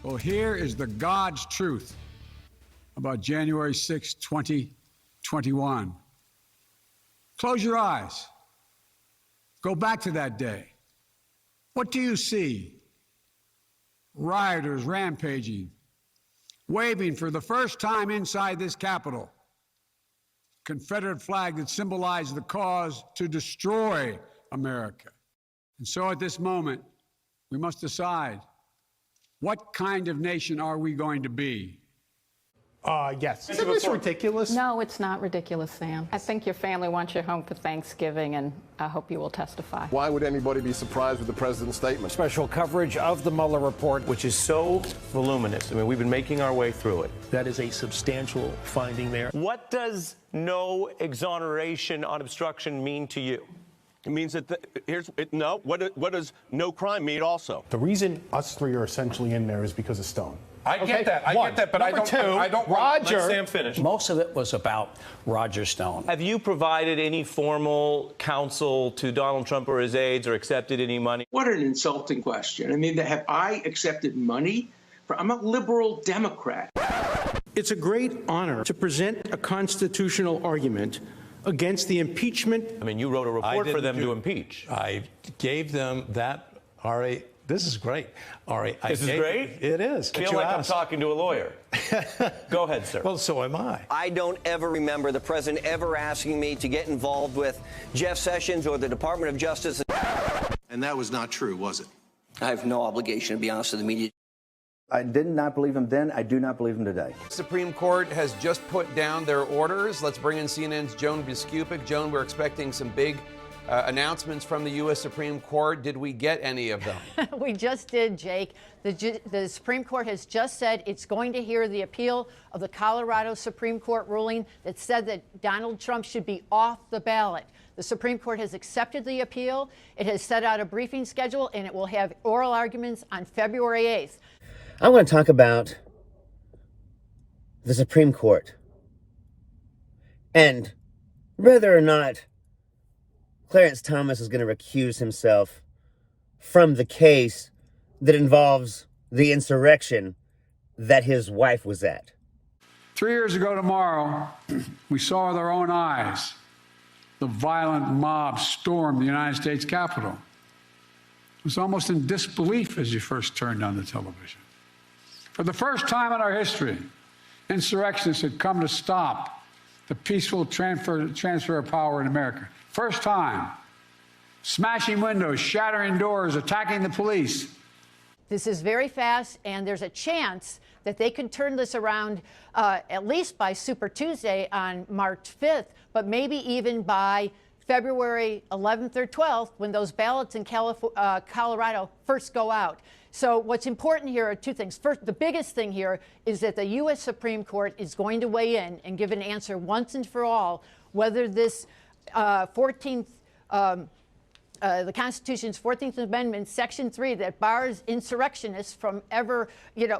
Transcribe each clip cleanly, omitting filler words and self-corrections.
Well, here is the God's truth about January 6, 2021. Close your eyes. Go back to that day. What do you see? Rioters rampaging, waving for the first time inside this Capitol. Confederate flag that symbolized the cause to destroy America. And so at this moment, we must decide, what kind of nation are we going to be? Yes. Isn't this ridiculous? No, it's not ridiculous, Sam. I think your family wants you home for Thanksgiving, and I hope you will testify. Why would anybody be surprised with the president's statement? Special coverage of the Mueller report, which is so voluminous. I mean, we've been making our way through it. That is a substantial finding there. What does no exoneration on obstruction mean to you? It means that what does no crime mean also? The reason us three are essentially in there is because of Stone. I get that, but I don't want Let Sam finish. most of it was about Roger Stone. Have you provided any formal counsel to Donald Trump or his aides or accepted any money? What an insulting question. I mean, have I accepted money? I'm a liberal Democrat. It's a great honor to present a constitutional argument against the impeachment. I mean, you wrote a report for them to impeach. I gave them that, Ari. This is great, Ari. This is great? It is. I feel like I'm talking to a lawyer. Go ahead, sir. Well, so am I. I don't ever remember the president ever asking me to get involved with Jeff Sessions or the Department of Justice. And that was not true, was it? I have no obligation to be honest with the media. I did not believe him then. I do not believe him today. The Supreme Court has just put down their orders. Let's bring in CNN's Joan Biskupic. Joan, we're expecting some big announcements from the U.S. Supreme Court. Did we get any of them? We just did, Jake. The Supreme Court has just said it's going to hear the appeal of the Colorado Supreme Court ruling that said that Donald Trump should be off the ballot. The Supreme Court has accepted the appeal. It has set out a briefing schedule, and it will have oral arguments on February 8th. I want to talk about the Supreme Court and whether or not Clarence Thomas is going to recuse himself from the case that involves the insurrection that his wife was at. 3 years ago tomorrow, we saw with our own eyes the violent mob storm the United States Capitol. It was almost in disbelief as you first turned on the television. For the first time in our history, insurrectionists had come to stop the peaceful transfer of power in America. First time. Smashing windows, shattering doors, attacking the police. This is very fast, and there's a chance that they could turn this around at least by Super Tuesday on March 5th, but maybe even by February 11th or 12th when those ballots in Colorado first go out. So what's important here are two things. First, the biggest thing here is that the U.S. Supreme Court is going to weigh in and give an answer once and for all whether this 14th the Constitution's 14th Amendment, Section 3, that bars insurrectionists from ever,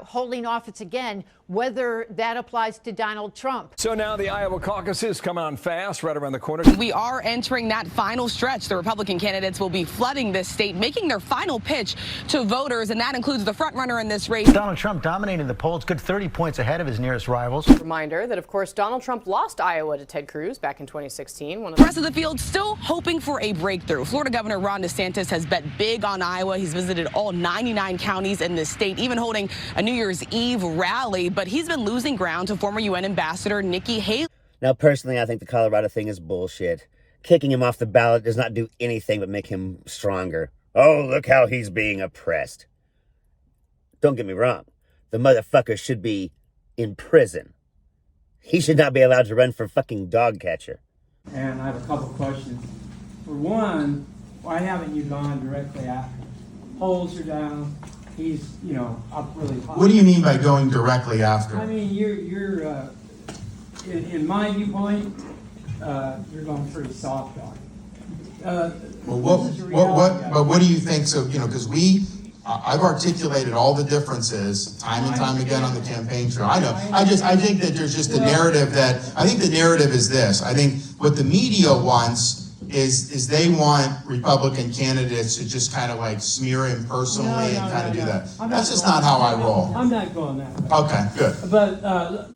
holding office again, whether that applies to Donald Trump. So now the Iowa caucuses come on fast, right around the corner. We are entering that final stretch. The Republican candidates will be flooding this state, making their final pitch to voters, and that includes the front runner in this race. Donald Trump dominating the polls, good 30 points ahead of his nearest rivals. Reminder that, of course, Donald Trump lost Iowa to Ted Cruz back in 2016. The rest of the field still hoping for a breakthrough. Florida Governor Ron DeSantis has bet big on Iowa. He's visited all 99 counties in the state, even holding a New Year's Eve rally. But he's been losing ground to former UN Ambassador Nikki Haley. Now, personally, I think the Colorado thing is bullshit. Kicking him off the ballot does not do anything but make him stronger. Oh, look how he's being oppressed. Don't get me wrong. The motherfucker should be in prison. He should not be allowed to run for fucking dog catcher. And I have a couple questions. For one, why haven't you gone directly after him? Polls are down. He's, up really high. What do you mean by going directly after him? I mean, you're in my viewpoint, you're going pretty soft on it. But what do you think? So, because I've articulated all the differences time and time again on the campaign trail. I know. I think that there's just a narrative I think the narrative is this. I think what the media wants is they want Republican candidates to just kind of like smear him personally and kind of do that. That's just not how I roll. I'm not going that way. Okay, good. But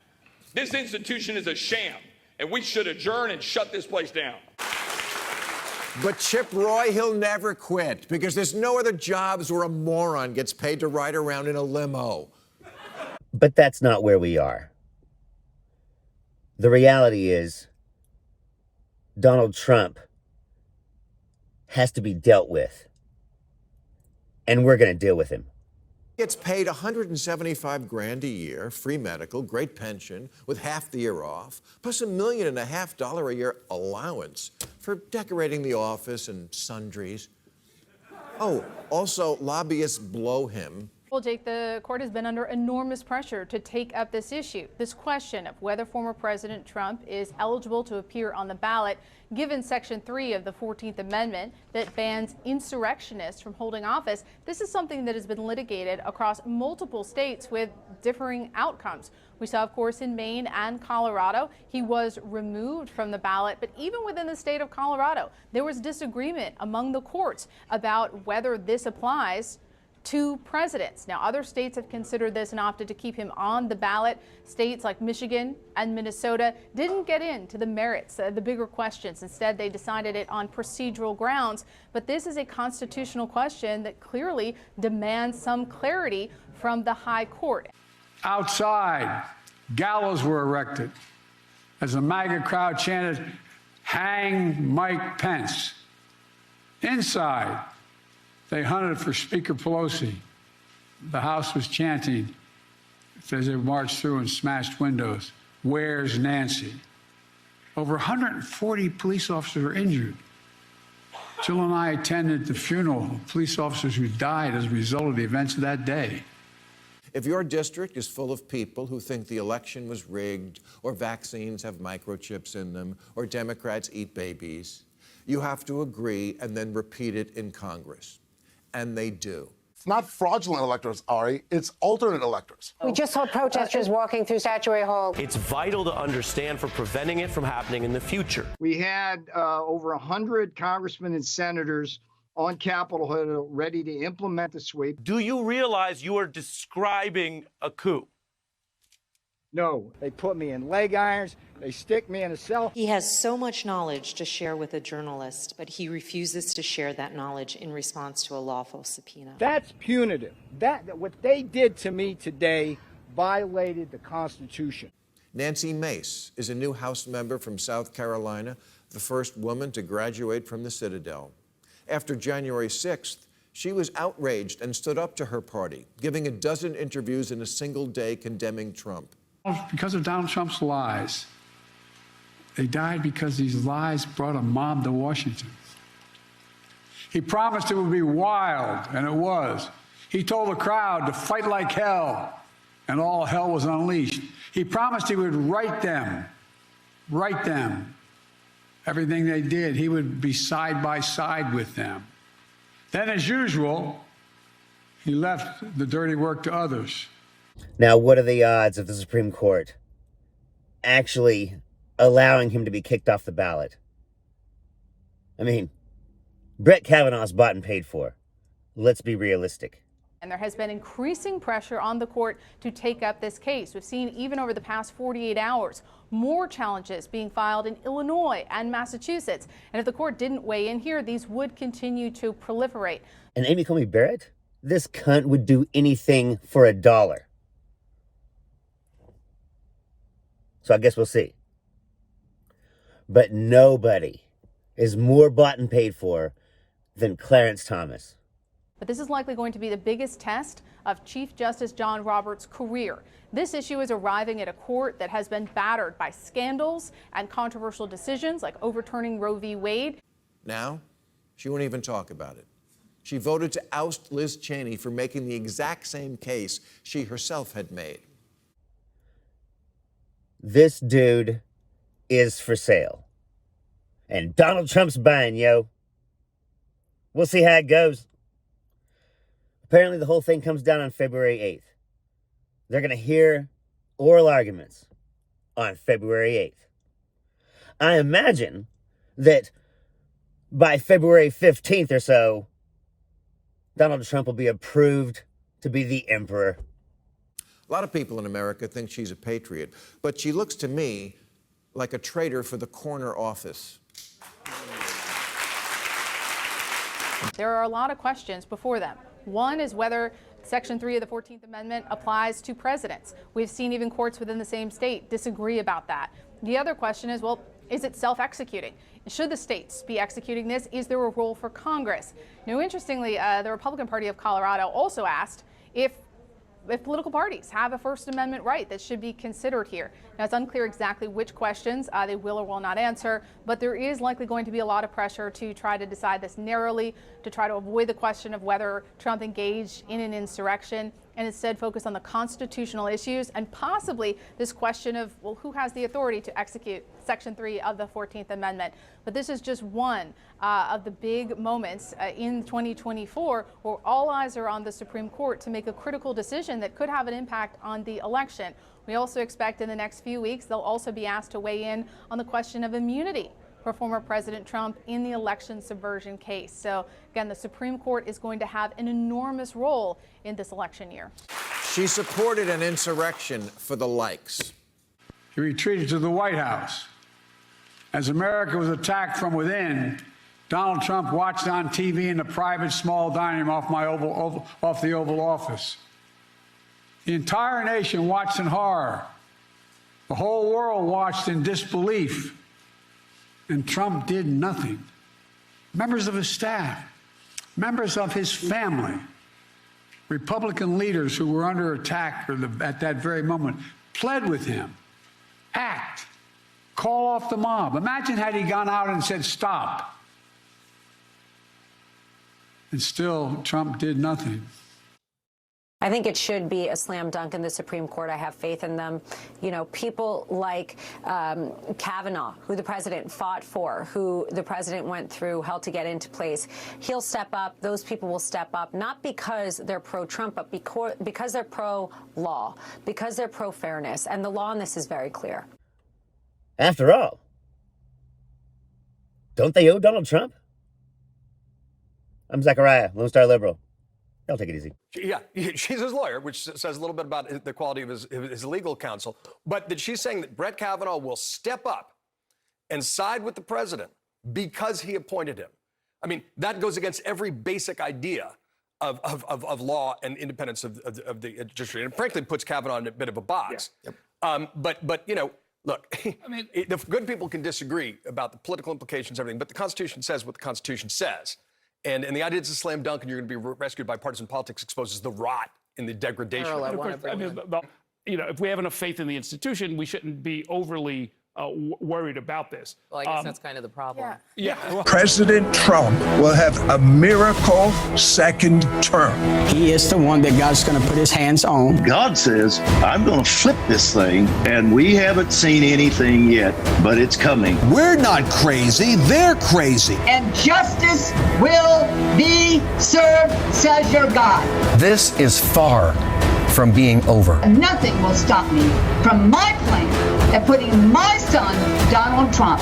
this institution is a sham, and we should adjourn and shut this place down. But Chip Roy, he'll never quit because there's no other jobs where a moron gets paid to ride around in a limo. But that's not where we are. The reality is Donald Trump has to be dealt with. And we're going to deal with him. Gets paid $175,000 a year, free medical, great pension, with half the year off, plus $1.5 million a year allowance for decorating the office and sundries. Oh, also, lobbyists blow him. Well, Jake, the court has been under enormous pressure to take up this issue, this question of whether former President Trump is eligible to appear on the ballot, given Section 3 of the 14th Amendment that bans insurrectionists from holding office. This is something that has been litigated across multiple states with differing outcomes. We saw, of course, in Maine and Colorado, he was removed from the ballot. But even within the state of Colorado, there was disagreement among the courts about whether this applies to presidents. Now, other states have considered this and opted to keep him on the ballot. States like Michigan and Minnesota didn't get into the merits, the bigger questions. Instead, they decided it on procedural grounds. But this is a constitutional question that clearly demands some clarity from the high court. Outside, gallows were erected as the MAGA crowd chanted, "Hang Mike Pence." Inside, they hunted for Speaker Pelosi. The House was chanting as they marched through and smashed windows, "Where's Nancy?" Over 140 police officers were injured. Jill and I attended the funeral of police officers who died as a result of the events of that day. If your district is full of people who think the election was rigged, or vaccines have microchips in them, or Democrats eat babies, you have to agree and then repeat it in Congress. And they do. It's not fraudulent electors, Ari. It's alternate electors. We just saw protesters walking through Statuary Hall. It's vital to understand for preventing it from happening in the future. We had over 100 congressmen and senators on Capitol Hill ready to implement the sweep. Do you realize you are describing a coup? No, they put me in leg irons. They stick me in a cell. He has so much knowledge to share with a journalist, but he refuses to share that knowledge in response to a lawful subpoena. That's punitive. What they did to me today violated the Constitution. Nancy Mace is a new House member from South Carolina, the first woman to graduate from the Citadel. After January 6th, she was outraged and stood up to her party, giving a dozen interviews in a single day condemning Trump. Because of Donald Trump's lies. They died because these lies brought a mob to Washington. He promised it would be wild, and it was. He told the crowd to fight like hell, and all hell was unleashed. He promised he would right them. Everything they did, he would be side by side with them. Then, as usual, he left the dirty work to others. Now, what are the odds of the Supreme Court actually allowing him to be kicked off the ballot? I mean, Brett Kavanaugh's bought and paid for. Let's be realistic. And there has been increasing pressure on the court to take up this case. We've seen even over the past 48 hours, more challenges being filed in Illinois and Massachusetts. And if the court didn't weigh in here, these would continue to proliferate. And Amy Coney Barrett? This cunt would do anything for $1. So I guess we'll see. But nobody is more bought and paid for than Clarence Thomas. But this is likely going to be the biggest test of Chief Justice John Roberts' career. This issue is arriving at a court that has been battered by scandals and controversial decisions like overturning Roe v. Wade. Now, she won't even talk about it. She voted to oust Liz Cheney for making the exact same case she herself had made. This dude is for sale. And Donald Trump's buying, yo. We'll see how it goes. Apparently, the whole thing comes down on February 8th. They're going to hear oral arguments on February 8th. I imagine that by February 15th or so, Donald Trump will be approved to be the emperor. A lot of people in America think she's a patriot, but she looks to me like a traitor for the corner office. There are a lot of questions before them. One is whether Section 3 of the 14th Amendment applies to presidents. We've seen even courts within the same state disagree about that. The other question is, well, is it self-executing? Should the states be executing this? Is there a role for Congress? Now, interestingly, the Republican Party of Colorado also asked if political parties have a First Amendment right that should be considered here. Now, it's unclear exactly which questions they will or will not answer, but there is likely going to be a lot of pressure to try to decide this narrowly, to try to avoid the question of whether Trump engaged in an insurrection, and instead focus on the constitutional issues and possibly this question of, well, who has the authority to execute Section 3 of the 14th Amendment. But this is just one of the big moments in 2024 where all eyes are on the Supreme Court to make a critical decision that could have an impact on the election. We also expect in the next few weeks they'll also be asked to weigh in on the question of immunity for former President Trump in the election subversion case. So again, the Supreme Court is going to have an enormous role in this election year. She supported an insurrection for the likes. He retreated to the White House. As America was attacked from within, Donald Trump watched on TV in a private small dining room off the Oval Office. The entire nation watched in horror. The whole world watched in disbelief. And Trump did nothing. Members of his staff, members of his family, Republican leaders who were under attack at that very moment pled with him. Act. Call off the mob. Imagine had he gone out and said, stop. And still, Trump did nothing. I think it should be a slam dunk in the Supreme Court. I have faith in them. You know, people like Kavanaugh, who the president fought for, who the president went through hell to get into place. He'll step up. Those people will step up, not because they're pro-Trump, but because they're pro-law, because they're pro-fairness. And the law on this is very clear. After all, don't they owe Donald Trump? I'm Zachariah, Lone Star Liberal. I'll take it easy. Yeah, she's his lawyer, which says a little bit about the quality of his legal counsel. But that she's saying that Brett Kavanaugh will step up and side with the president because he appointed him. I mean, that goes against every basic idea of law and independence of the judiciary. And frankly, puts Kavanaugh in a bit of a box. Yeah. Yep. But you know, look, I mean, the good people can disagree about the political implications, everything, but the Constitution says what the Constitution says. And the idea it's a slam dunk and you're going to be rescued by partisan politics exposes the rot and the degradation. You know, if we have enough faith in the institution, we shouldn't be overly worried about this. Well, I guess that's kind of the problem. Yeah. President Trump will have a miracle second term. He is the one that God's going to put his hands on. God says, I'm going to flip this thing, and we haven't seen anything yet, but it's coming. We're not crazy, they're crazy. And justice will be served, says your God. This is far from being over. Nothing will stop me from my plan of putting my son, Donald Trump,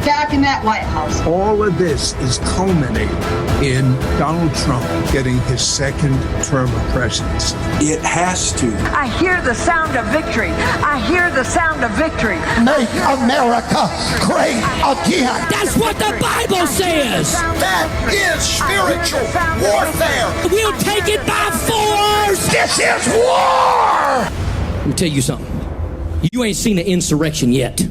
back in that White House. All of this is culminating in Donald Trump getting his second term of presidency. It has to. I hear the sound of victory. I hear the sound of victory. Make America great again. That's what the Bible says. That is spiritual warfare. We'll take it by force. This is war. Let me tell you something. You ain't seen an insurrection yet.